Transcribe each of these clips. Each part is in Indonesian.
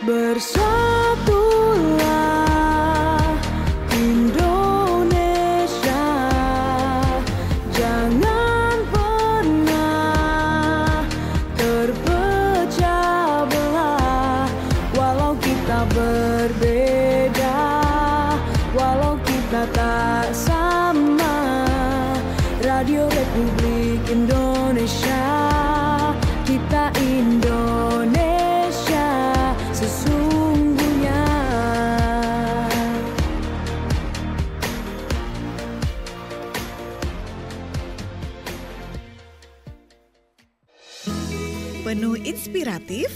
Bersatulah Indonesia, jangan pernah terpecah belah. Walau kita berbeda, walau kita tak sama, Radio Republik Indonesia, kita Indonesia sesungguhnya. Penuh inspiratif,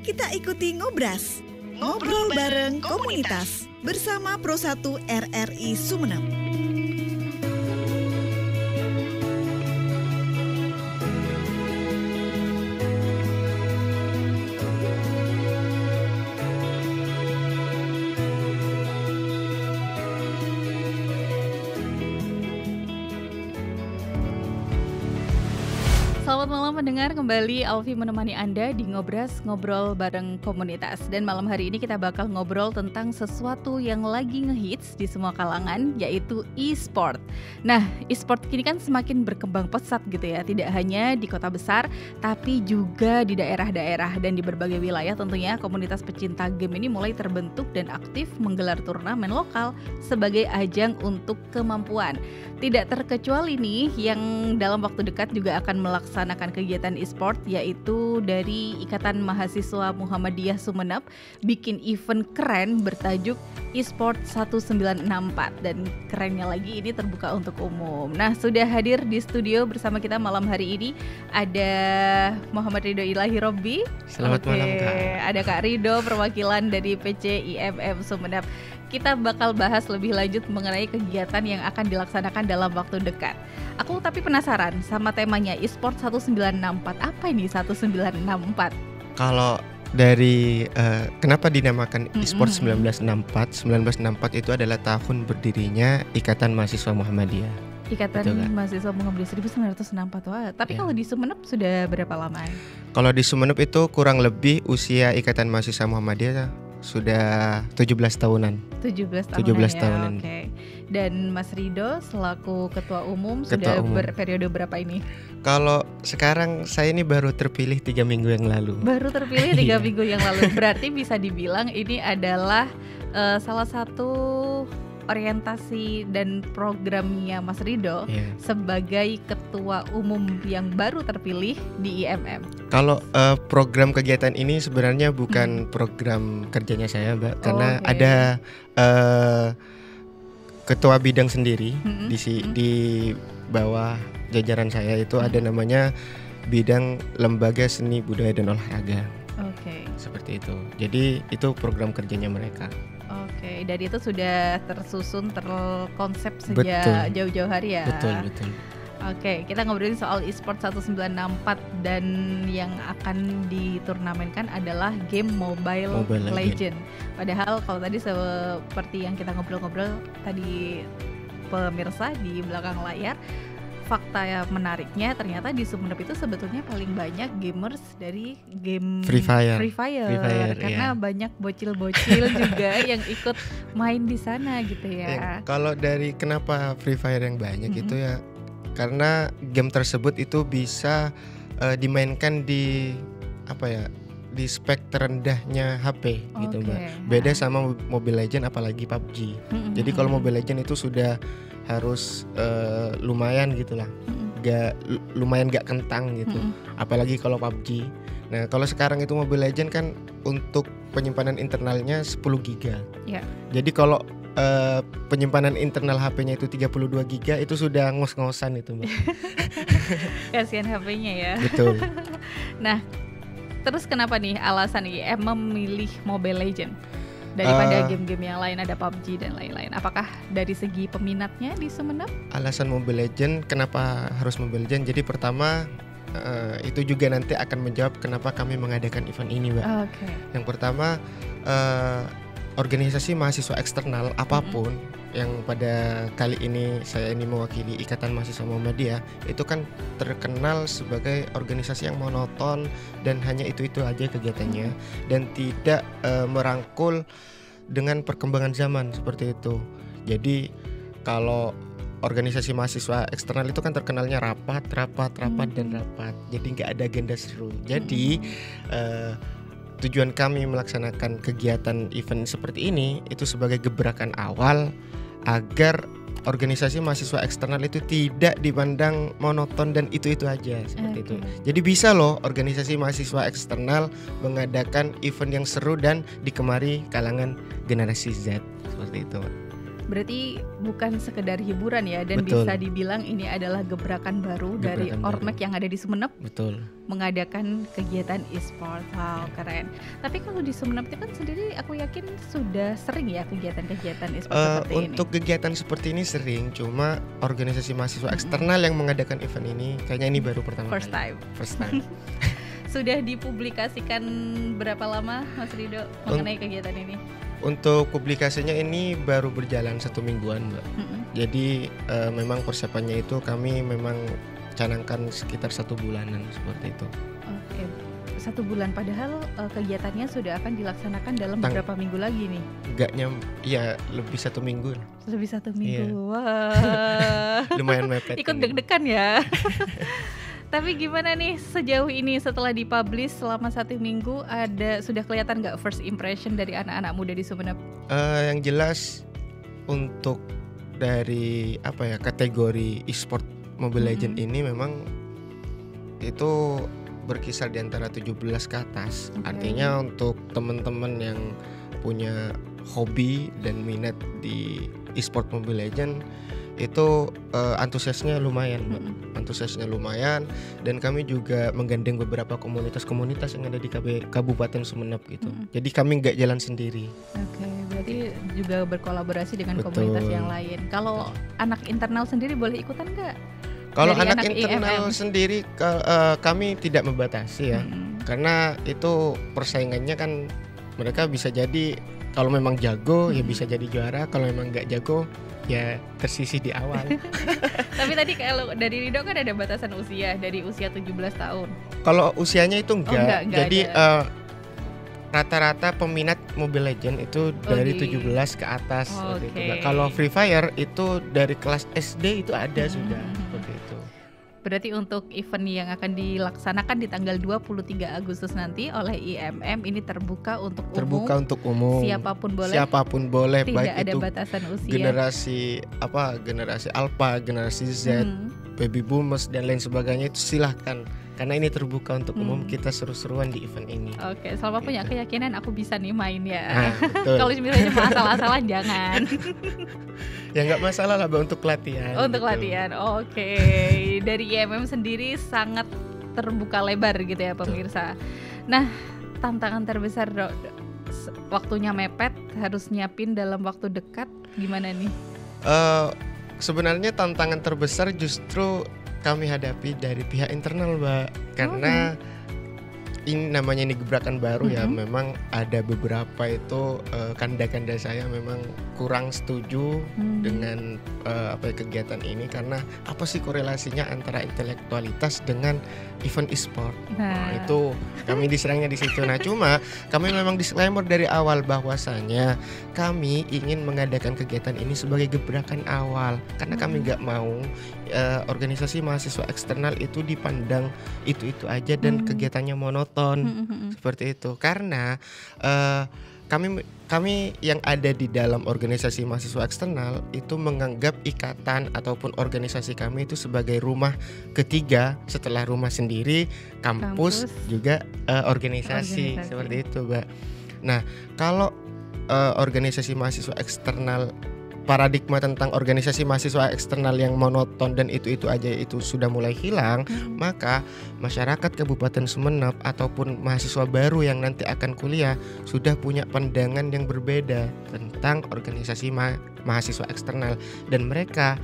kita ikuti Ngobras, ngobrol bareng komunitas bersama Pro 1 RRI Sumeneb. Selamat malam pendengar, kembali Alfi menemani Anda di Ngobras, ngobrol bareng komunitas. Dan malam hari ini kita bakal ngobrol tentang sesuatu yang lagi ngehits di semua kalangan, yaitu e-sport. Nah, e-sport kini kan semakin berkembang pesat gitu ya, tidak hanya di kota besar, tapi juga di daerah-daerah dan di berbagai wilayah. Tentunya komunitas pecinta game ini mulai terbentuk dan aktif menggelar turnamen lokal sebagai ajang untuk kemampuan. Tidak terkecuali nih yang dalam waktu dekat juga akan melaksanakan kegiatan e-sport, yaitu dari Ikatan Mahasiswa Muhammadiyah Sumeneb bikin event keren bertajuk e-sport 1964, dan kerennya lagi ini terbuka untuk umum. Nah, sudah hadir di studio bersama kita malam hari ini ada Muhammad Ridho Ilahi Robbi. Selamat malam Kak. Ada Kak Ridho perwakilan dari PC IMM Sumeneb. Kita bakal bahas lebih lanjut mengenai kegiatan yang akan dilaksanakan dalam waktu dekat. Aku tapi penasaran sama temanya e-sport 1964. Apa ini 1964? Kalau dari kenapa dinamakan e-sport 1964? 1964 itu adalah tahun berdirinya Ikatan Mahasiswa Muhammadiyah. Ikatan Mahasiswa Muhammadiyah 1964. Wah, tapi kalau di Sumeneb sudah berapa lama? Kalau di Sumeneb itu kurang lebih usia Ikatan Mahasiswa Muhammadiyah sudah 17 tahunan. 17 tahunan. Oke. Dan Mas Ridho selaku ketua umum sudah berperiode berapa ini? Kalau sekarang saya ini baru terpilih 3 minggu yang lalu. Baru terpilih 3 minggu yang lalu. Berarti bisa dibilang ini adalah salah satu orientasi dan programnya Mas Ridho sebagai ketua umum yang baru terpilih di IMM. Kalau program kegiatan ini sebenarnya bukan program kerjanya saya, Mbak, karena ada ketua bidang sendiri di bawah jajaran saya itu ada namanya bidang lembaga seni budaya dan olahraga. Seperti itu. Jadi itu program kerjanya mereka. Dan itu sudah tersusun, terkonsep sejak jauh-jauh hari ya. Betul. Kita ngobrolin soal e-sport 1964 dan yang akan diturnamenkan adalah game Mobile Legend. Padahal kalau tadi seperti yang kita ngobrol-ngobrol tadi pemirsa di belakang layar, fakta yang menariknya ternyata di Sumeneb itu sebetulnya paling banyak gamers dari game Free Fire karena banyak bocil-bocil juga yang ikut main di sana gitu ya. Kalau dari kenapa Free Fire yang banyak itu ya karena game tersebut itu bisa dimainkan di di spek terendahnya HP gitu, Mbak. Beda sama Mobile Legend apalagi PUBG. Jadi kalau Mobile Legend itu sudah harus lumayan gitulah. Lumayan gak kentang gitu. Apalagi kalau PUBG. Nah, kalau sekarang itu Mobile Legend kan untuk penyimpanan internalnya 10 GB. Jadi kalau penyimpanan internal HP-nya itu 32 GB itu sudah ngos-ngosan itu, Mbak. Kasihan HP-nya ya. Betul. Nah, terus kenapa nih alasan IM memilih Mobile Legend daripada game-game yang lain, ada PUBG dan lain-lain? Apakah dari segi peminatnya di Sumeneb? Alasan Mobile Legend, kenapa harus Mobile Legend? Jadi pertama itu juga nanti akan menjawab kenapa kami mengadakan event ini, Mbak. Yang pertama organisasi mahasiswa eksternal apapun yang pada kali ini saya ini mewakili Ikatan Mahasiswa Muhammadiyah, itu kan terkenal sebagai organisasi yang monoton dan hanya itu-itu aja kegiatannya dan tidak merangkul dengan perkembangan zaman seperti itu. Jadi kalau organisasi mahasiswa eksternal itu kan terkenalnya rapat dan rapat. Jadi nggak ada agenda seru. Jadi tujuan kami melaksanakan kegiatan event seperti ini itu sebagai gebrakan awal agar organisasi mahasiswa eksternal itu tidak dipandang monoton dan itu-itu aja seperti itu. Jadi bisa loh organisasi mahasiswa eksternal mengadakan event yang seru dan digemari kalangan generasi Z seperti itu. Berarti bukan sekedar hiburan ya, dan Betul. bisa dibilang ini adalah gebrakan baru dari Ormek yang ada di Sumeneb. Betul. Mengadakan kegiatan e-sport. Wow, keren. Tapi kalau di Sumeneb itu kan sendiri aku yakin sudah sering ya kegiatan-kegiatan e-sport seperti ini. Untuk kegiatan seperti ini sering, cuma organisasi mahasiswa eksternal yang mengadakan event ini kayaknya ini baru pertama First kali. time. First time. Sudah dipublikasikan berapa lama Mas Rido mengenai kegiatan ini? Untuk publikasinya ini baru berjalan 1 mingguan, Mbak. Jadi memang persiapannya itu kami memang canangkan sekitar 1 bulanan seperti itu. Oke, 1 bulan, padahal kegiatannya sudah akan dilaksanakan dalam beberapa minggu lagi nih. Iya lebih 1 minggu. Lebih 1 minggu, Iya. Wah. Lumayan mepet. Ikut ini. deg-degan ya. Tapi gimana nih sejauh ini setelah dipublish selama 1 minggu, sudah kelihatan nggak first impression dari anak-anak muda di Sumeneb? Yang jelas untuk dari kategori e-sport Mobile Legends ini memang itu berkisar di antara 17 ke atas. Artinya untuk teman-teman yang punya hobi dan minat di e-sport Mobile Legends itu antusiasnya lumayan, antusiasnya lumayan, dan kami juga menggandeng beberapa komunitas-komunitas yang ada di Kabupaten Sumeneb gitu. Jadi kami nggak jalan sendiri. Oke, berarti juga berkolaborasi dengan Betul. komunitas yang lain. Kalau anak internal sendiri boleh ikutan nggak? Kalau Dari anak anak internal IMM? sendiri kami tidak membatasi ya, karena itu persaingannya kan mereka bisa jadi kalau memang jago ya bisa jadi juara, kalau memang nggak jago ya tersisih di awal. Tapi tadi kalau dari Rido kan ada batasan usia, dari usia 17 tahun. Kalau usianya itu enggak. enggak Jadi ada. Rata-rata peminat Mobile Legends itu dari 17 ke atas seperti itu. Nah, kalau Free Fire itu dari kelas SD itu ada sudah seperti itu. Berarti untuk event yang akan dilaksanakan di tanggal 23 Agustus nanti oleh IMM ini terbuka untuk umum. Siapapun boleh. Baik Tidak ada itu batasan usia. generasi Alpha, generasi Z, baby boomers dan lain sebagainya itu silahkan. Karena ini terbuka untuk umum, kita seru-seruan di event ini. Oke, selama punya keyakinan aku bisa nih main ya. Nah, betul. Kalau misalnya asal-asalan jangan. Ya nggak masalah lah untuk latihan. Untuk gitu. latihan, oke. Dari IMM sendiri sangat terbuka lebar gitu ya pemirsa. Nah, tantangan terbesar waktunya mepet, harus nyiapin dalam waktu dekat, gimana nih? Sebenarnya tantangan terbesar justru kami hadapi dari pihak internal, Mbak. Karena ini namanya gebrakan baru ya. Memang ada beberapa itu kanda-kanda saya memang kurang setuju dengan kegiatan ini, karena apa sih korelasinya antara intelektualitas dengan event e-sport. Nah, itu kami diserangnya di situ. Nah, cuma kami memang disclaimer dari awal bahwasanya kami ingin mengadakan kegiatan ini sebagai gebrakan awal, karena kami nggak mau organisasi mahasiswa eksternal itu dipandang itu-itu aja dan kegiatannya monoton seperti itu. Karena kami yang ada di dalam organisasi mahasiswa eksternal itu menganggap ikatan ataupun organisasi kami itu sebagai rumah ketiga setelah rumah sendiri, kampus. Juga organisasi seperti itu, Mbak. Nah, kalau organisasi mahasiswa eksternal, paradigma tentang organisasi mahasiswa eksternal yang monoton dan itu-itu aja itu sudah mulai hilang, maka masyarakat Kabupaten Sumeneb ataupun mahasiswa baru yang nanti akan kuliah sudah punya pandangan yang berbeda tentang organisasi mahasiswa eksternal, dan mereka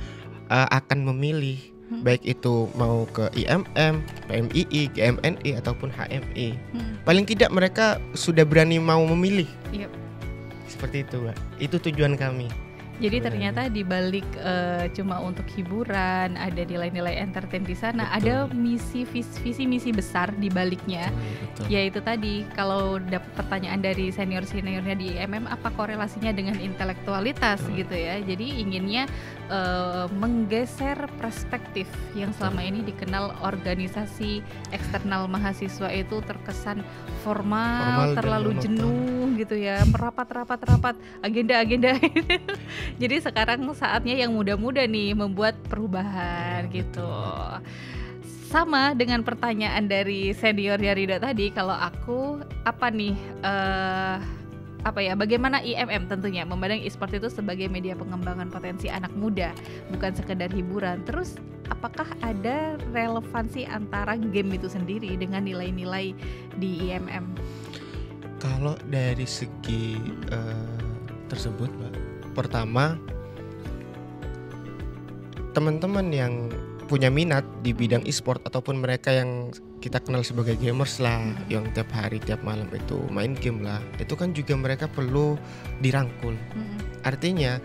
akan memilih baik itu mau ke IMM, PMII, GMNI ataupun HMI. Paling tidak mereka sudah berani mau memilih. Seperti itu, Mbak. Itu tujuan kami. Jadi ternyata di balik cuma untuk hiburan, ada nilai-nilai entertain di sana, Betul. ada visi misi besar di baliknya. Betul. Yaitu tadi kalau dapat pertanyaan dari senior-seniornya di IMM, apa korelasinya dengan intelektualitas gitu ya. Jadi inginnya menggeser perspektif yang selama ini dikenal organisasi eksternal mahasiswa itu terkesan formal terlalu jenuh gitu ya, merapat agenda. Jadi sekarang saatnya yang muda-muda nih membuat perubahan gitu. Sama dengan pertanyaan dari senior Ridho tadi, kalau aku bagaimana IMM tentunya memandang e-sport itu sebagai media pengembangan potensi anak muda, bukan sekedar hiburan. Terus apakah ada relevansi antara game itu sendiri dengan nilai-nilai di IMM? Kalau dari segi tersebut, Mbak, pertama teman-teman yang punya minat di bidang e-sport ataupun mereka yang kita kenal sebagai gamers lah, yang tiap hari tiap malam itu main game lah, itu kan juga mereka perlu dirangkul. Artinya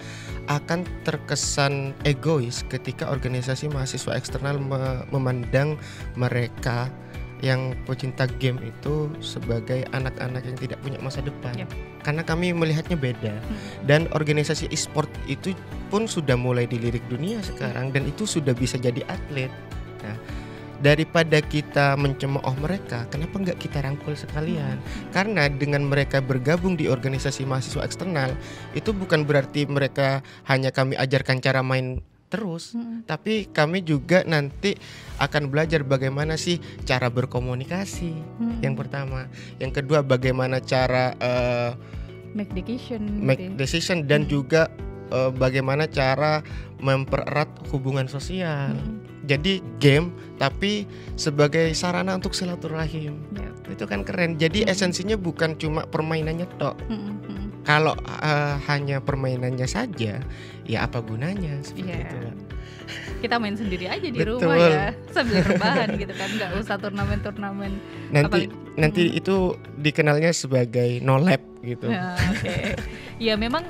akan terkesan egois ketika organisasi mahasiswa eksternal memandang mereka yang pecinta game itu sebagai anak-anak yang tidak punya masa depan. Karena kami melihatnya beda. Dan organisasi e-sport itu pun sudah mulai dilirik dunia sekarang, dan itu sudah bisa jadi atlet. Nah, daripada kita mencemooh mereka, kenapa nggak kita rangkul sekalian? Karena dengan mereka bergabung di organisasi mahasiswa eksternal, itu bukan berarti mereka hanya kami ajarkan cara main terus, tapi kami juga nanti akan belajar bagaimana sih cara berkomunikasi. Yang pertama, yang kedua bagaimana cara make decision dan juga bagaimana cara mempererat hubungan sosial. Jadi game tapi sebagai sarana untuk silaturahim. Itu kan keren. Jadi esensinya bukan cuma permainannya tok. Kalau hanya permainannya saja, ya apa gunanya seperti itu. Kita main sendiri aja di rumah ya, sambil rebahan gitu kan, nggak usah turnamen. Nanti itu dikenalnya sebagai no lab gitu. Ya memang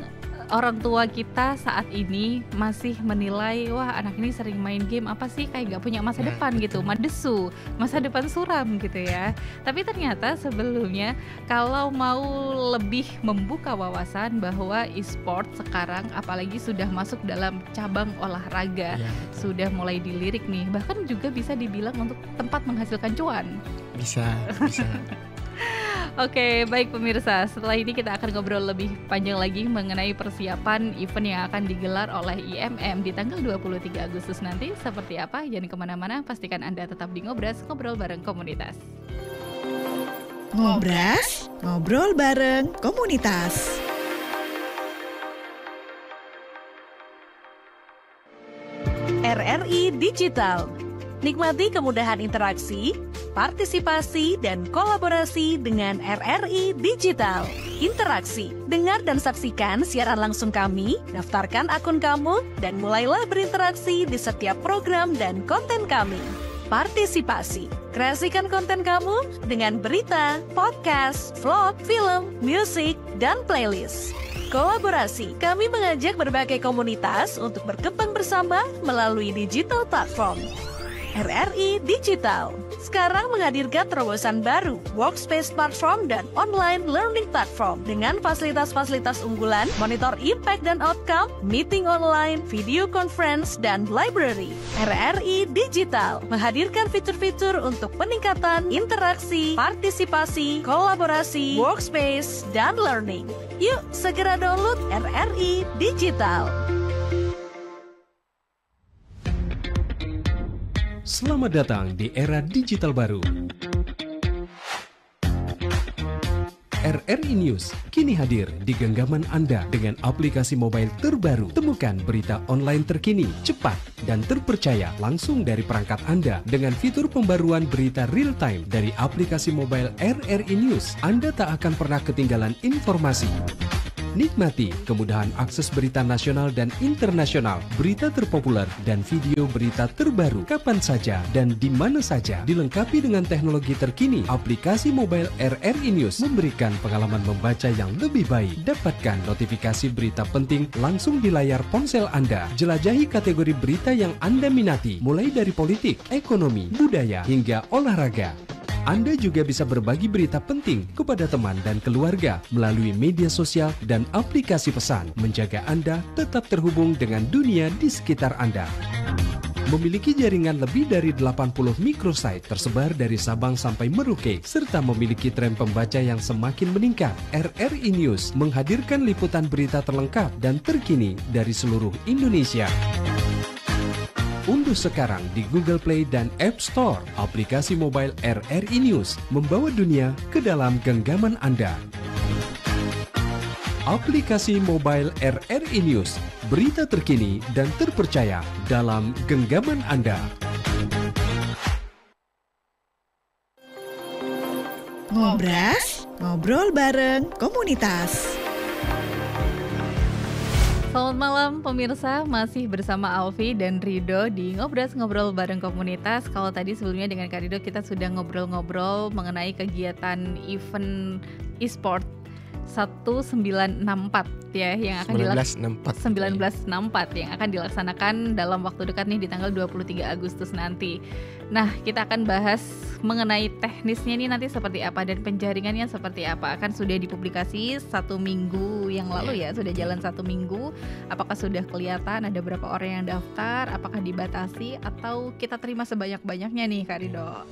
orang tua kita saat ini masih menilai, wah anak ini sering main game, apa sih, kayak gak punya masa depan gitu, madesu, masa depan suram gitu ya. Tapi ternyata sebelumnya kalau mau lebih membuka wawasan bahwa e-sport sekarang apalagi sudah masuk dalam cabang olahraga, sudah mulai dilirik nih, bahkan juga bisa dibilang untuk tempat menghasilkan cuan. Bisa. Oke, baik pemirsa, setelah ini kita akan ngobrol lebih panjang lagi mengenai persiapan event yang akan digelar oleh IMM di tanggal 23 Agustus nanti. Seperti apa? Jangan kemana-mana, pastikan Anda tetap di Ngobras, ngobrol bareng komunitas. Ngobras, ngobrol bareng komunitas. RRI Digital. Nikmati kemudahan interaksi, partisipasi, dan kolaborasi dengan RRI Digital. Interaksi, dengar dan saksikan siaran langsung kami, daftarkan akun kamu, dan mulailah berinteraksi di setiap program dan konten kami. Partisipasi, kreasikan konten kamu dengan berita, podcast, vlog, film, musik, dan playlist. Kolaborasi, kami mengajak berbagai komunitas untuk berkembang bersama melalui digital platform. RRI Digital sekarang menghadirkan terobosan baru, workspace platform dan online learning platform dengan fasilitas-fasilitas unggulan, monitor impact dan outcome, meeting online, video conference, dan library. RRI Digital menghadirkan fitur-fitur untuk peningkatan interaksi, partisipasi, kolaborasi, workspace, dan learning. Yuk, segera download RRI Digital. Selamat datang di era digital baru. RRI News kini hadir di genggaman Anda dengan aplikasi mobile terbaru. Temukan berita online terkini, cepat, dan terpercaya langsung dari perangkat Anda dengan fitur pembaruan berita real time dari aplikasi mobile RRI News. Anda tak akan pernah ketinggalan informasi. Nikmati kemudahan akses berita nasional dan internasional, berita terpopuler, dan video berita terbaru kapan saja dan di mana saja. Dilengkapi dengan teknologi terkini, aplikasi mobile RRI News memberikan pengalaman membaca yang lebih baik. Dapatkan notifikasi berita penting langsung di layar ponsel Anda. Jelajahi kategori berita yang Anda minati, mulai dari politik, ekonomi, budaya, hingga olahraga. Anda juga bisa berbagi berita penting kepada teman dan keluarga melalui media sosial dan aplikasi pesan, menjaga Anda tetap terhubung dengan dunia di sekitar Anda. Memiliki jaringan lebih dari 80 microsite tersebar dari Sabang sampai Merauke, serta memiliki tren pembaca yang semakin meningkat. RRI News menghadirkan liputan berita terlengkap dan terkini dari seluruh Indonesia. Unduh sekarang di Google Play dan App Store aplikasi mobile RRI News, membawa dunia ke dalam genggaman Anda. Aplikasi mobile RRI News, berita terkini dan terpercaya dalam genggaman Anda. Ngobras, ngobrol bareng komunitas. Selamat malam pemirsa, masih bersama Alfi dan Rido di Ngobras Ngobrol Bareng Komunitas. Kalau tadi sebelumnya dengan Kak Rido kita sudah ngobrol-ngobrol mengenai kegiatan event e-sport 1964 ya yang akan 1964 yang akan dilaksanakan dalam waktu dekat nih di tanggal 23 Agustus nanti. Nah, kita akan bahas mengenai teknisnya nih nanti seperti apa dan penjaringannya seperti apa. Kan sudah dipublikasi 1 minggu yang lalu ya, sudah jalan 1 minggu. Apakah sudah kelihatan ada berapa orang yang daftar? Apakah dibatasi atau kita terima sebanyak-banyaknya nih Kak Rido?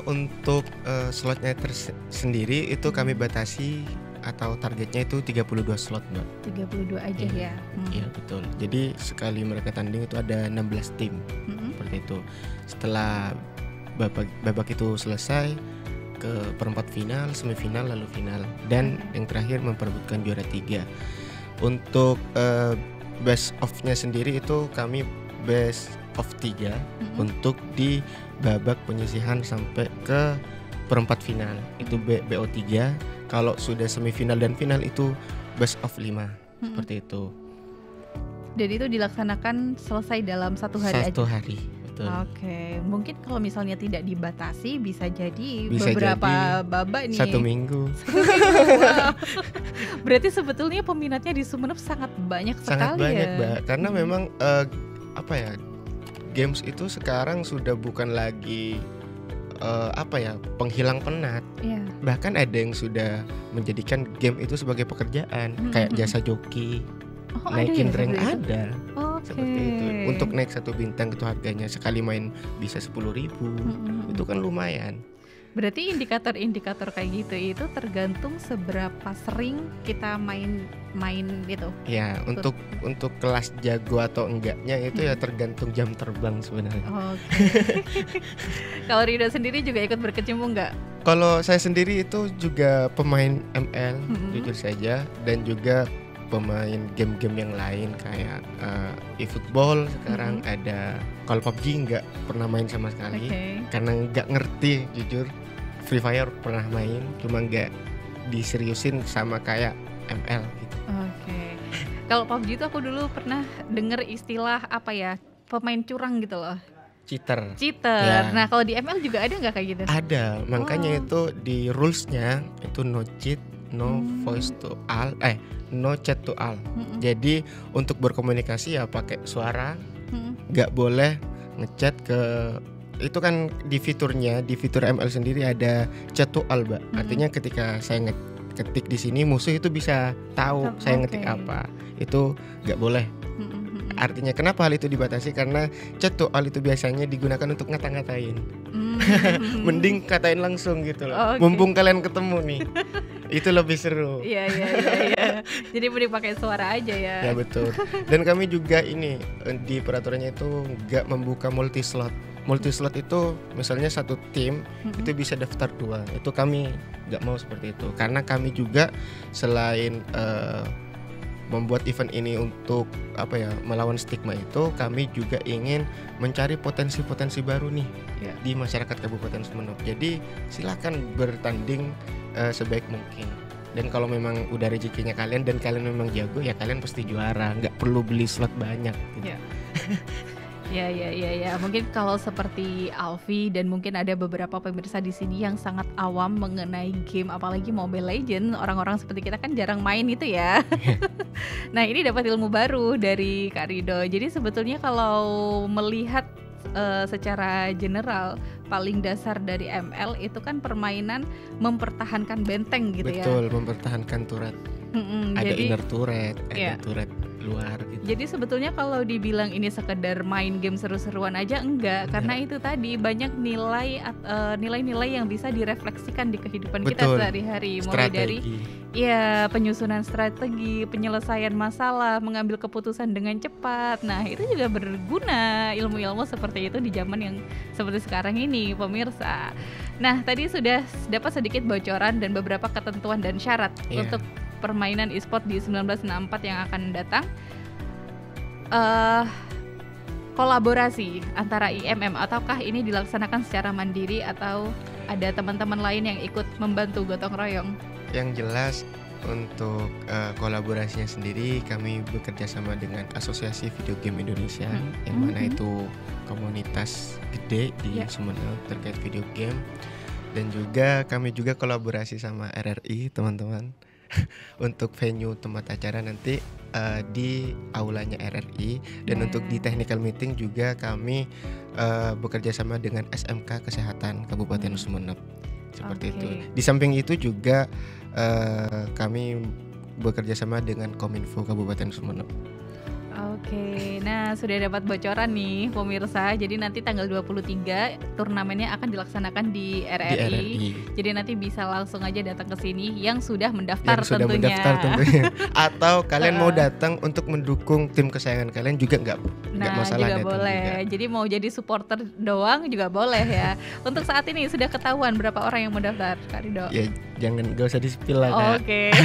Untuk slotnya sendiri itu kami batasi atau targetnya itu 32 slot, Mbak. 32 aja ya. Iya, betul. Jadi sekali mereka tanding itu ada 16 tim. Seperti itu. Setelah babak itu selesai ke perempat final, semifinal, lalu final dan yang terakhir memperebutkan juara 3. Untuk best of-nya sendiri itu kami best of 3 untuk di babak penyisihan sampai ke perempat final. Itu BO3. Kalau sudah semifinal dan final itu best of 5. Seperti itu. Dan itu dilaksanakan selesai dalam 1 hari aja? 1 hari, betul. Oke, mungkin kalau misalnya tidak dibatasi bisa jadi beberapa babak nih. 1 minggu. Wow. Berarti sebetulnya peminatnya di Sumeneb sangat banyak sekali. Sangat banyak, ya? Mbak. Karena memang games itu sekarang sudah bukan lagi penghilang penat. Yeah. Bahkan ada yang sudah menjadikan game itu sebagai pekerjaan, kayak jasa joki, naikin rank ada. Seperti itu. Untuk naik 1 bintang itu harganya sekali main bisa 10.000. Itu kan lumayan. Berarti indikator-indikator kayak gitu itu tergantung seberapa sering kita main gitu. Ya, untuk kelas jago atau enggaknya itu ya tergantung jam terbang sebenarnya. Oke. Kalau Rido sendiri juga ikut berkecimpung nggak? Kalau saya sendiri itu juga pemain ML, jujur saja, dan juga pemain game-game yang lain kayak eFootball sekarang ada. Kalau PUBG nggak pernah main sama sekali karena nggak ngerti, jujur. Free Fire pernah main, cuma nggak diseriusin sama kayak ML gitu. Oke. Kalau PUBG itu aku dulu pernah dengar istilah pemain curang gitu loh. Cheater. Ya. Nah kalau di ML juga ada nggak kayak gitu? Ada, makanya itu di rulesnya itu no cheat, no voice to all, no chat to all. Jadi untuk berkomunikasi ya pakai suara, nggak boleh ngechat ke. Itu kan di fitur ML sendiri ada chat to all, Mbak. Artinya ketika saya ketik di sini musuh itu bisa tahu saya ngetik apa. Itu nggak boleh. Artinya kenapa hal itu dibatasi? Karena chat to all itu biasanya digunakan untuk ngata-ngatain. Mending katain langsung gitu loh. Mumpung kalian ketemu nih. Itu lebih seru. Iya. Jadi mending pakai suara aja ya. Ya betul. Dan kami juga ini di peraturannya itu nggak membuka multi slot. Multi slot itu misalnya 1 tim itu bisa daftar 2. Itu kami nggak mau seperti itu. Karena kami juga selain membuat event ini untuk melawan stigma itu, kami juga ingin mencari potensi-potensi baru nih di masyarakat Kabupaten Sumeneb. Jadi silakan bertanding sebaik mungkin. Dan kalau memang udah rezekinya kalian dan kalian memang jago, ya kalian pasti juara. Nggak perlu beli slot banyak gitu. Ya. Mungkin kalau seperti Alfi dan mungkin ada beberapa pemirsa di sini yang sangat awam mengenai game, apalagi Mobile Legends. Orang-orang seperti kita kan jarang main itu ya. Nah, ini dapat ilmu baru dari Kak Rido. Jadi sebetulnya kalau melihat secara general, paling dasar dari ML itu kan permainan mempertahankan benteng gitu. Betul, mempertahankan turret. Ada Jadi, inner turret, ada turret luar gitu. Jadi sebetulnya kalau dibilang ini sekedar main game seru-seruan aja enggak, karena itu tadi banyak nilai-nilai yang bisa direfleksikan di kehidupan kita sehari-hari, mulai dari penyusunan strategi, penyelesaian masalah, mengambil keputusan dengan cepat. Nah, itu juga berguna ilmu-ilmu seperti itu di zaman yang seperti sekarang ini, pemirsa. Nah, tadi sudah dapat sedikit bocoran dan beberapa ketentuan dan syarat untuk permainan e-sport di 1964 yang akan datang. Kolaborasi antara IMM, ataukah ini dilaksanakan secara mandiri atau ada teman-teman lain yang ikut membantu gotong royong? Yang jelas untuk kolaborasinya sendiri, kami bekerja sama dengan Asosiasi Video Game Indonesia, yang mana itu komunitas gede di Sumeneb terkait video game. Dan juga kami juga kolaborasi sama RRI, teman-teman. Untuk venue tempat acara nanti di aulanya RRI. Dan untuk di technical meeting juga kami bekerja sama dengan SMK Kesehatan Kabupaten Sumeneb. Seperti itu. Di samping itu juga kami bekerja sama dengan Kominfo Kabupaten Sumeneb. Oke, nah sudah dapat bocoran nih pemirsa. Jadi nanti tanggal 23 turnamennya akan dilaksanakan di RRI. Jadi nanti bisa langsung aja datang ke sini yang sudah mendaftar tentunya. Atau kalian mau datang untuk mendukung tim kesayangan kalian juga nggak masalah. Juga boleh. Juga. Jadi mau jadi supporter doang juga boleh ya. Untuk saat ini sudah ketahuan berapa orang yang mendaftar, Kak Rido? Ya gak usah di-spill lah, Kak. Oke.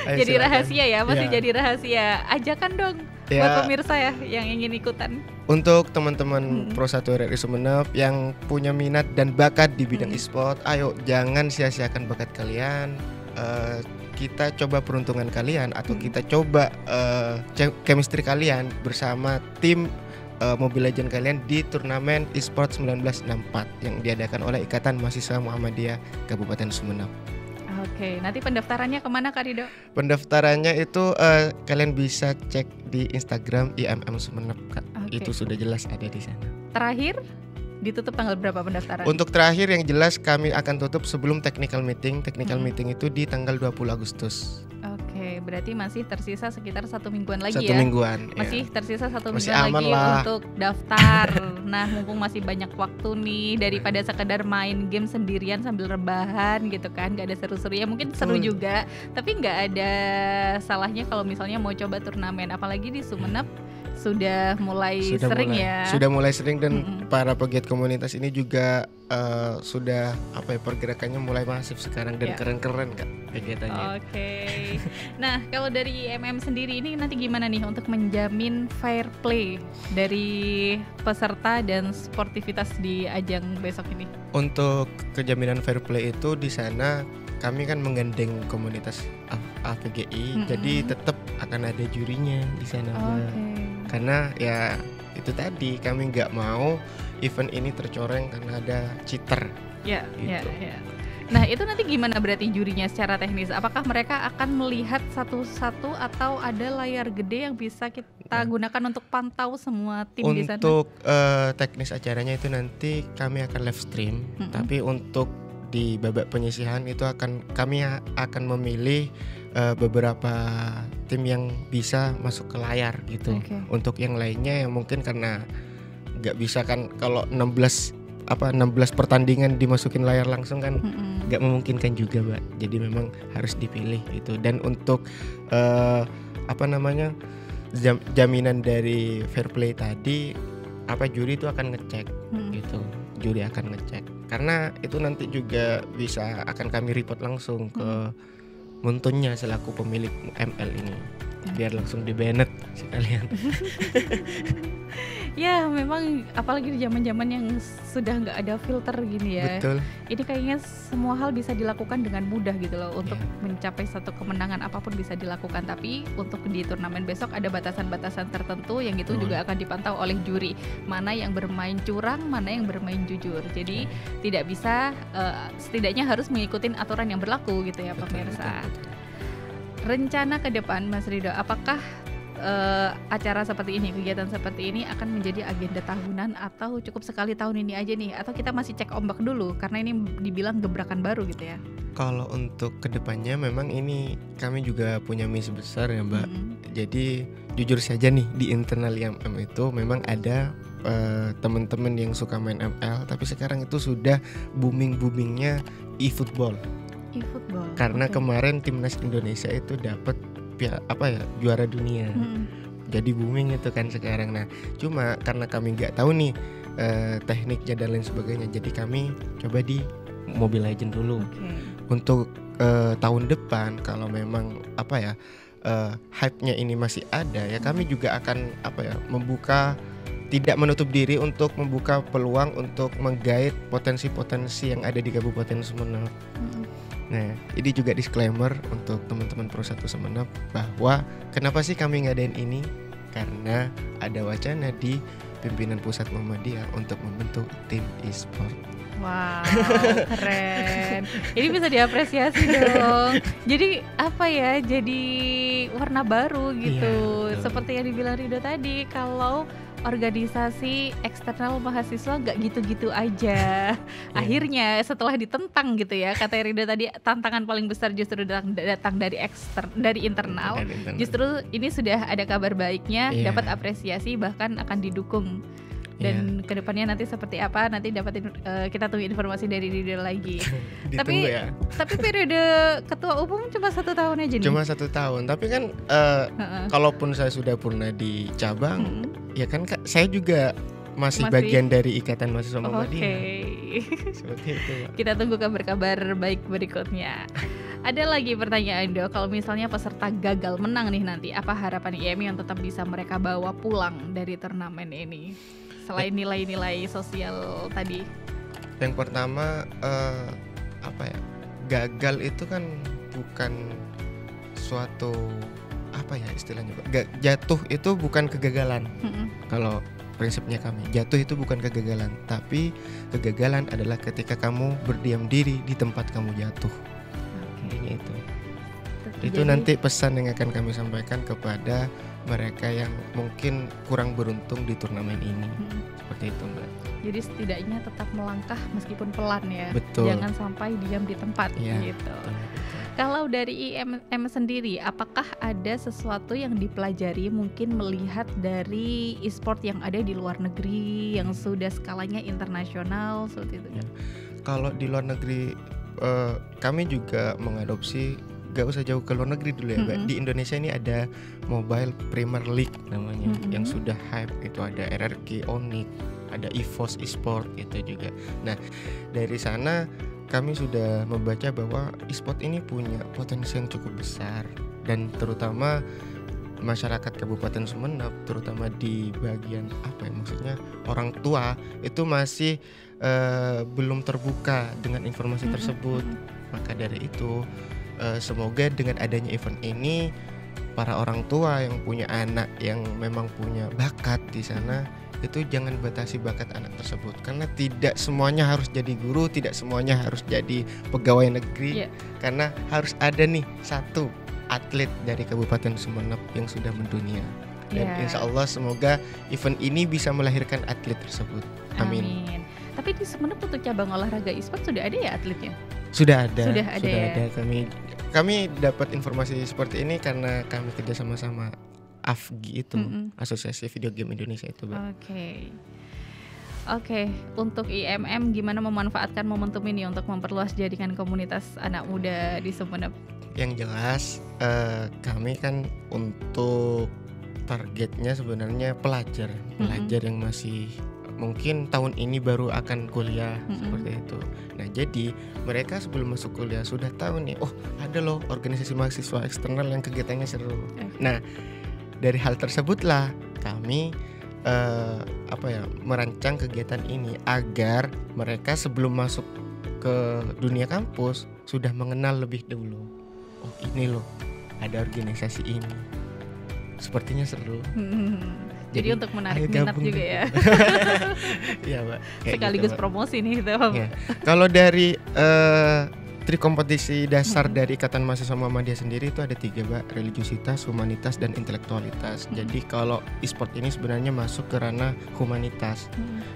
Jadi rahasia ya, masih jadi rahasia. Ajakan dong buat pemirsa ya yang ingin ikutan. Untuk teman-teman Pro 1 RRI Sumeneb yang punya minat dan bakat di bidang e-sport, ayo jangan sia-siakan bakat kalian. Kita coba peruntungan kalian atau kita coba chemistry kalian bersama tim Mobile Legends kalian di turnamen e-sport 1964 yang diadakan oleh Ikatan Mahasiswa Muhammadiyah Kabupaten Sumeneb. Oke, nanti pendaftarannya kemana, Kak Rido? Pendaftarannya itu kalian bisa cek di Instagram IMM Sumeneb, Kak. Itu sudah jelas ada di sana. Terakhir ditutup tanggal berapa pendaftaran? Untuk terakhir yang jelas kami akan tutup sebelum technical meeting. Technical meeting itu di tanggal 20 Agustus. Oke, berarti masih tersisa sekitar 1 mingguan lagi ya? 1 mingguan. Masih tersisa 1 masih mingguan lagi lah untuk daftar. Nah, mumpung masih banyak waktu nih, daripada sekedar main game sendirian sambil rebahan gitu kan, gak ada seru-serunya. Mungkin seru juga, tapi gak ada salahnya kalau misalnya mau coba turnamen. Apalagi di Sumeneb sudah mulai sering ya. Sudah mulai sering dan para pegiat komunitas ini juga sudah pergerakannya mulai masif sekarang dan keren-keren, Kak, kegiatannya. Oke. Nah, kalau dari IMM sendiri ini nanti gimana nih untuk menjamin fair play dari peserta dan sportivitas di ajang besok ini? Untuk kejaminan fair play itu di sana kami kan menggandeng komunitas AVGI, jadi tetap akan ada jurinya di sana. Karena ya itu tadi kami nggak mau event ini tercoreng karena ada cheater. Ya. Nah, itu nanti gimana berarti jurinya secara teknis? Apakah mereka akan melihat satu-satu atau ada layar gede yang bisa kita gunakan untuk pantau semua tim di sana? Untuk teknis acaranya itu nanti kami akan live stream, tapi untuk di babak penyisihan itu kami akan memilih beberapa tim yang bisa masuk ke layar gitu. Untuk yang lainnya yang mungkin karena nggak bisa kan kalau 16 pertandingan dimasukin layar langsung kan nggak memungkinkan juga, Mbak. Jadi memang harus dipilih gitu. Dan untuk jaminan dari fair play tadi juri itu akan ngecek gitu. Juri akan ngecek karena itu nanti juga akan kami report langsung ke Muntunnya selaku pemilik ML ini biar langsung di-banned sekalian. Ya memang apalagi di zaman-zaman yang sudah nggak ada filter gini ya. Betul. Ini kayaknya semua hal bisa dilakukan dengan mudah gitu loh. Untuk mencapai satu kemenangan apapun bisa dilakukan. Tapi untuk di turnamen besok ada batasan-batasan tertentu yang itu juga akan dipantau oleh juri. Mana yang bermain curang, mana yang bermain jujur. Jadi tidak bisa, setidaknya harus mengikuti aturan yang berlaku gitu ya pemirsa. Rencana ke depan Mas Ridho, apakah acara seperti ini, kegiatan seperti ini akan menjadi agenda tahunan atau cukup sekali tahun ini aja nih, atau kita masih cek ombak dulu karena ini dibilang gebrakan baru gitu ya? Kalau untuk kedepannya memang ini kami juga punya misi besar ya Mbak. Jadi jujur saja nih di internal IMM itu memang ada teman-teman yang suka main ML, tapi sekarang itu sudah boomingnya e-football. E-football. Karena kemarin timnas Indonesia itu dapat juara dunia. Jadi booming itu kan sekarang. Nah, cuma karena kami nggak tahu nih tekniknya dan lain sebagainya, jadi kami coba di Mobile Legends dulu. Untuk tahun depan kalau memang hype-nya ini masih ada ya, kami juga akan tidak menutup diri untuk membuka peluang untuk menggait potensi-potensi yang ada di Kabupaten Sumeneb. Nah, ini juga disclaimer untuk teman-teman Pro 1 Sumeneb bahwa kenapa sih kami ngadain ini? Karena ada wacana di pimpinan pusat Muhammadiyah untuk membentuk tim e-sport. Wow, keren. Ini bisa diapresiasi dong. Jadi jadi warna baru gitu. Seperti yang dibilang Ridho tadi, kalau organisasi eksternal mahasiswa nggak gitu-gitu aja. Akhirnya setelah ditentang gitu ya, kata Ridho tadi, tantangan paling besar justru datang dari internal. Justru ini sudah ada kabar baiknya, dapat apresiasi, bahkan akan didukung. Dan kedepannya nanti seperti apa, nanti dapatin, kita tunggu informasi dari Ridho lagi. Tapi periode ketua umum cuma 1 tahun aja nih. Cuma 1 tahun, tapi kan kalaupun saya sudah purna di cabang, ya kan saya juga masih bagian dari Ikatan Mahasiswa Muhammadiyah. Seperti itu. Kita tunggu kabar-kabar baik berikutnya. Ada lagi pertanyaan Do, kalau misalnya peserta gagal menang nih nanti, apa harapan IMI yang tetap bisa mereka bawa pulang dari turnamen ini? Selain nilai-nilai sosial tadi. Yang pertama gagal itu kan bukan suatu istilahnya jatuh itu bukan kegagalan. Kalau prinsipnya kami, jatuh itu bukan kegagalan, tapi kegagalan adalah ketika kamu berdiam diri di tempat kamu jatuh. Intinya itu. Itu nanti pesan yang akan kami sampaikan kepada mereka yang mungkin kurang beruntung di turnamen ini. Seperti itu Mbak. Jadi setidaknya tetap melangkah meskipun pelan ya. Betul. Jangan sampai diam di tempat gitu. Betul. Kalau dari IMM sendiri, apakah ada sesuatu yang dipelajari mungkin melihat dari e-sport yang ada di luar negeri yang sudah skalanya internasional seperti itu? Kalau di luar negeri kami juga mengadopsi, gak usah jauh ke luar negeri dulu ya Mbak. Di Indonesia ini ada Mobile Premier League namanya, yang sudah hype. Itu ada RRQ, Onyx, ada EVOS eSport itu juga. Nah, dari sana kami sudah membaca bahwa e-sport ini punya potensi yang cukup besar, dan terutama masyarakat Kabupaten Sumeneb, terutama di bagian maksudnya orang tua itu masih belum terbuka dengan informasi tersebut. Maka dari itu semoga dengan adanya event ini, para orang tua yang punya anak yang memang punya bakat di sana, itu jangan batasi bakat anak tersebut, karena tidak semuanya harus jadi guru, tidak semuanya harus jadi pegawai negeri. Karena harus ada nih satu atlet dari Kabupaten Sumeneb yang sudah mendunia. Dan insya Allah semoga event ini bisa melahirkan atlet tersebut. Amin. Tapi di Sumeneb untuk cabang olahraga e-sport sudah ada ya atletnya? Sudah ada. Kami dapat informasi seperti ini karena kami kerja sama AFGI itu, Asosiasi Video Game Indonesia itu, Bang. Oke. Untuk IMM gimana memanfaatkan momentum ini untuk memperluas jaringan komunitas anak muda di Sumeneb? Yang jelas kami kan untuk targetnya sebenarnya pelajar yang masih mungkin tahun ini baru akan kuliah, seperti itu. Nah, jadi mereka sebelum masuk kuliah sudah tahu nih, ada loh organisasi mahasiswa eksternal yang kegiatannya seru. Nah, dari hal tersebutlah kami merancang kegiatan ini agar mereka sebelum masuk ke dunia kampus sudah mengenal lebih dulu. Oh, ini loh, ada organisasi ini. Sepertinya seru. Jadi untuk menarik ayo minat gabung juga deh. ya. Iya, Mbak. Kayak Sekaligus gitu, Mbak. promosi nih gitu. Ya. Kalau dari tri kompetisi dasar dari Ikatan Mahasiswa Muhammadiyah sendiri itu ada 3, Mbak, religiusitas, humanitas, dan intelektualitas. Jadi kalau e-sport ini sebenarnya masuk ke ranah humanitas,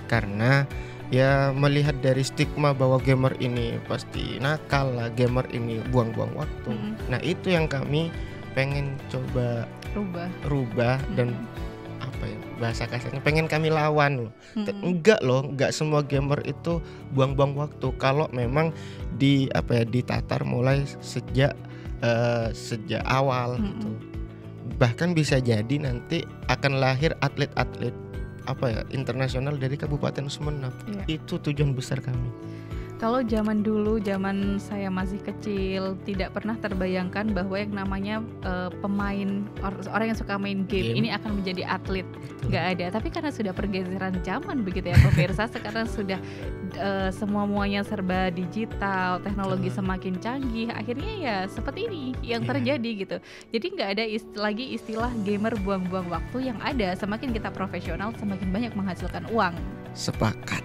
karena ya melihat dari stigma bahwa gamer ini pasti nakal lah, gamer ini buang-buang waktu. Nah itu yang kami pengen coba rubah dan bahasa kasarnya pengen kami lawan loh. Enggak semua gamer itu buang-buang waktu kalau memang ditatar mulai sejak awal gitu. Bahkan bisa jadi nanti akan lahir atlet-atlet internasional dari Kabupaten Sumeneb. Itu tujuan besar kami. Kalau zaman dulu, zaman saya masih kecil, tidak pernah terbayangkan bahwa yang namanya pemain orang yang suka main game ini akan menjadi atlet. Nggak ada. Tapi karena sudah pergeseran zaman begitu ya pemirsa, sekarang sudah semuanya serba digital, teknologi semakin canggih, akhirnya ya seperti ini yang terjadi gitu. Jadi nggak ada lagi istilah gamer buang-buang waktu. Yang ada semakin kita profesional, semakin banyak menghasilkan uang. Sepakat.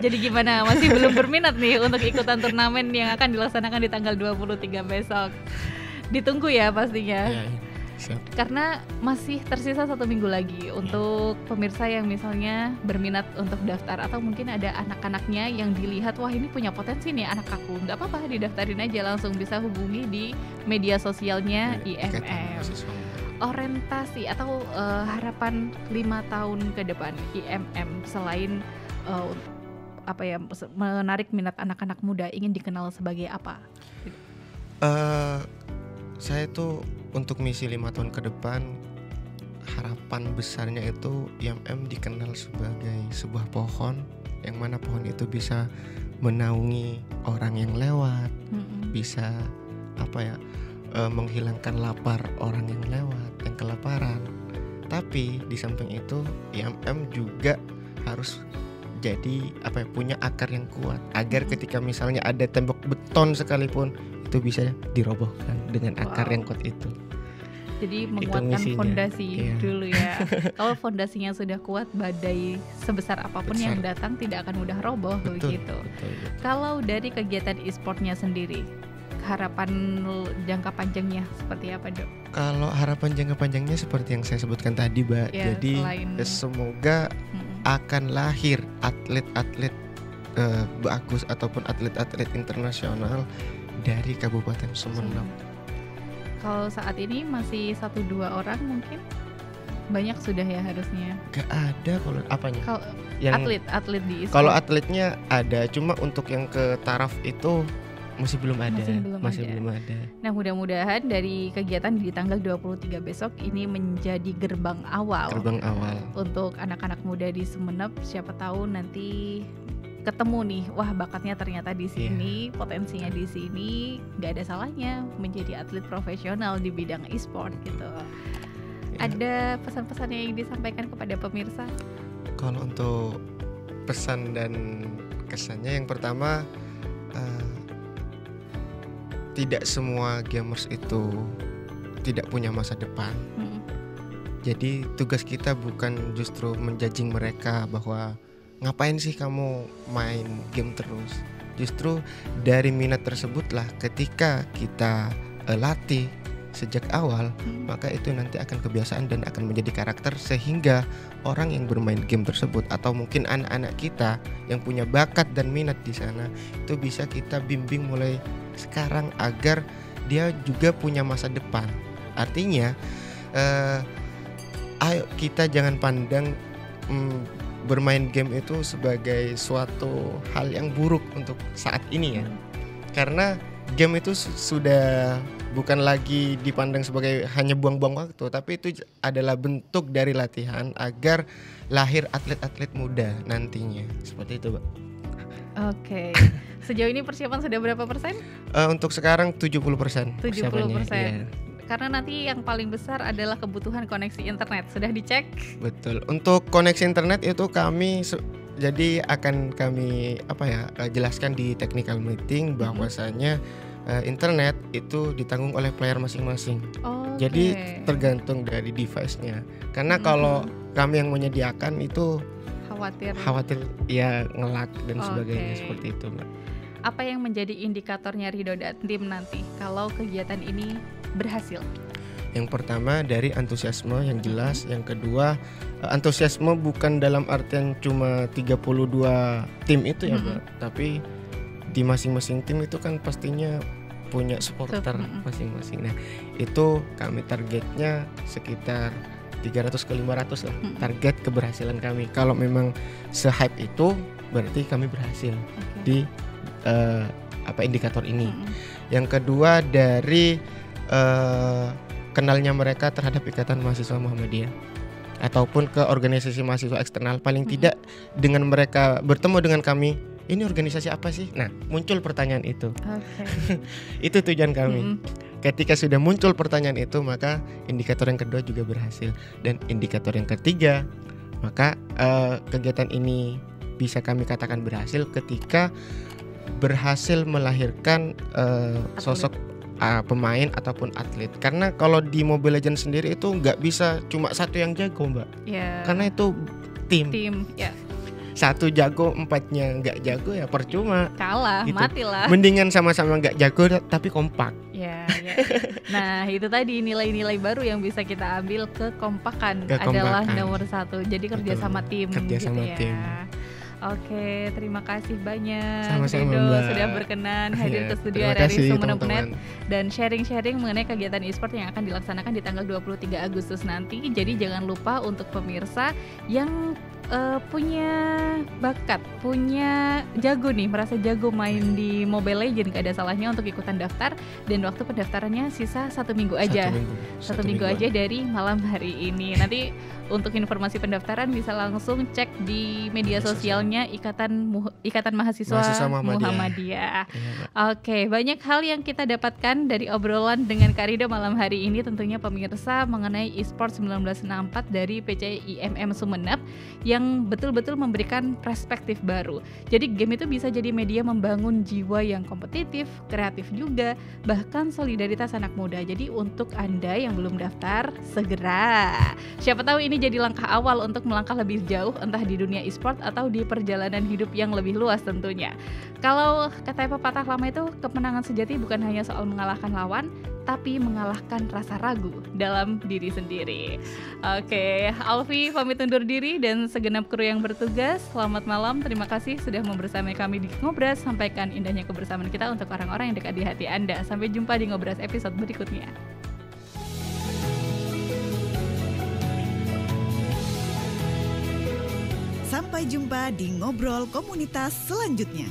Jadi gimana? Masih belum berminat nih untuk ikutan turnamen yang akan dilaksanakan di tanggal 23 besok? Ditunggu ya pastinya. Siap. Karena masih tersisa 1 minggu lagi untuk pemirsa yang misalnya berminat untuk daftar, atau mungkin ada anak-anaknya yang dilihat, wah ini punya potensi nih anak aku, nggak apa-apa, didaftarin aja, langsung bisa hubungi di media sosialnya IMM. Orientasi atau harapan 5 tahun ke depan IMM selain menarik minat anak-anak muda, ingin dikenal sebagai apa? Saya tuh untuk misi 5 tahun ke depan, harapan besarnya itu IMM dikenal sebagai sebuah pohon, yang mana pohon itu bisa menaungi orang yang lewat, bisa menghilangkan lapar orang yang lewat, yang kelaparan. Tapi di samping itu IMM juga harus jadi punya akar yang kuat, agar ketika misalnya ada tembok beton sekalipun itu bisa dirobohkan dengan akar yang kuat itu. Jadi menguatkan fondasi dulu ya. Kalau fondasinya sudah kuat, badai sebesar apapun yang datang tidak akan mudah roboh begitu. Betul. Kalau dari kegiatan e-sportnya sendiri, harapan jangka panjangnya seperti apa, Dok? Kalau harapan jangka panjangnya seperti yang saya sebutkan tadi, Mbak. Jadi semoga akan lahir atlet-atlet bagus ataupun atlet-atlet internasional dari Kabupaten Sumeneb. Kalau saat ini masih 1-2 orang mungkin? Banyak sudah ya harusnya. Gak ada kalau apanya? Kalau atlet di e-sport. Kalau atletnya ada, cuma untuk yang ke taraf itu masih belum ada. Nah, mudah-mudahan dari kegiatan di tanggal 23 besok ini menjadi gerbang awal untuk anak-anak muda di Sumeneb. Siapa tahu nanti ketemu nih, wah bakatnya ternyata di sini, potensinya di sini, nggak ada salahnya menjadi atlet profesional di bidang e-sport gitu. Ada pesan-pesan yang disampaikan kepada pemirsa? Kalau untuk pesan dan kesannya, yang pertama, tidak semua gamers itu tidak punya masa depan. Jadi tugas kita bukan justru menjudging mereka bahwa ngapain sih kamu main game terus. Justru dari minat tersebutlah ketika kita latih sejak awal, maka itu nanti akan kebiasaan dan akan menjadi karakter, sehingga orang yang bermain game tersebut atau mungkin anak-anak kita yang punya bakat dan minat di sana itu bisa kita bimbing mulai sekarang agar dia juga punya masa depan. Artinya ayo kita jangan pandang bermain game itu sebagai suatu hal yang buruk untuk saat ini ya. Karena game itu sudah bukan lagi dipandang sebagai hanya buang-buang waktu, tapi itu adalah bentuk dari latihan agar lahir atlet-atlet muda nantinya. Seperti itu, Mbak. Oke. Sejauh ini persiapan sudah berapa persen? Untuk sekarang 70%. 70%. karena nanti yang paling besar adalah kebutuhan koneksi internet. Sudah dicek? Betul. Untuk koneksi internet itu kami jadi akan kami jelaskan di technical meeting bahwasanya internet itu ditanggung oleh player masing-masing. Jadi tergantung dari device-nya. Karena kalau kami yang menyediakan itu khawatir ya nge-lag dan sebagainya seperti itu, Mbak. Apa yang menjadi indikatornya Ridho dan tim nanti kalau kegiatan ini berhasil? Yang pertama dari antusiasme yang jelas, yang kedua antusiasme bukan dalam artian cuma 32 tim itu ya, Mbak, tapi di masing-masing tim itu kan pastinya punya supporter masing-masing. Nah, itu kami targetnya sekitar 300 ke 500 lah target keberhasilan kami. Kalau memang se-hype itu berarti kami berhasil di indikator ini. Yang kedua dari kenalnya mereka terhadap Ikatan Mahasiswa Muhammadiyah ataupun ke organisasi mahasiswa eksternal. Paling tidak dengan mereka bertemu dengan kami, ini organisasi apa sih? Nah, muncul pertanyaan itu. Itu tujuan kami. Ketika sudah muncul pertanyaan itu, maka indikator yang kedua juga berhasil. Dan indikator yang ketiga, maka kegiatan ini bisa kami katakan berhasil ketika berhasil melahirkan sosok pemain ataupun atlet. Karena kalau di Mobile Legends sendiri itu nggak bisa cuma satu yang jago, Mbak. Karena itu tim. Satu jago, empatnya nggak jago ya percuma. Kalah, gitu. Matilah. Mendingan sama-sama nggak jago tapi kompak. Nah, itu tadi nilai-nilai baru yang bisa kita ambil, kekompakan adalah nomor satu. Jadi kerjasama tim. Tim. Oke, terima kasih banyak Sama-sama, Ridho Mbak. sudah berkenan hadir ke studio terima RRI kasih, Sumeneb.net dan sharing-sharing mengenai kegiatan e-sport yang akan dilaksanakan di tanggal 23 Agustus nanti. Jadi jangan lupa untuk pemirsa yang punya bakat, punya jago nih, merasa jago main di Mobile Legends, gak ada salahnya untuk ikutan daftar. Dan waktu pendaftarannya sisa 1 minggu aja. Satu minggu aja dari malam hari ini. Nanti untuk informasi pendaftaran bisa langsung cek di media sosialnya Ikatan Mahasiswa Muhammadiyah. Oke, banyak hal yang kita dapatkan dari obrolan dengan Kak Ridho malam hari ini, tentunya pemirsa, mengenai e-sport 1964 dari PCIMM Sumeneb yang betul-betul memberikan perspektif baru. Jadi game itu bisa jadi media membangun jiwa yang kompetitif, kreatif juga, bahkan solidaritas anak muda. Jadi untuk Anda yang belum daftar, segera. Siapa tahu ini jadi langkah awal untuk melangkah lebih jauh, entah di dunia e-sport atau di perjalanan hidup yang lebih luas tentunya. Kalau kata pepatah lama itu, kemenangan sejati bukan hanya soal mengalahkan lawan, tapi mengalahkan rasa ragu dalam diri sendiri. Oke, Alfi pamit undur diri dan segenap kru yang bertugas. Selamat malam, terima kasih sudah membersamai kami di Ngobras. Sampaikan indahnya kebersamaan kita untuk orang-orang yang dekat di hati Anda. Sampai jumpa di Ngobras episode berikutnya. Sampai jumpa di Ngobrol Komunitas selanjutnya.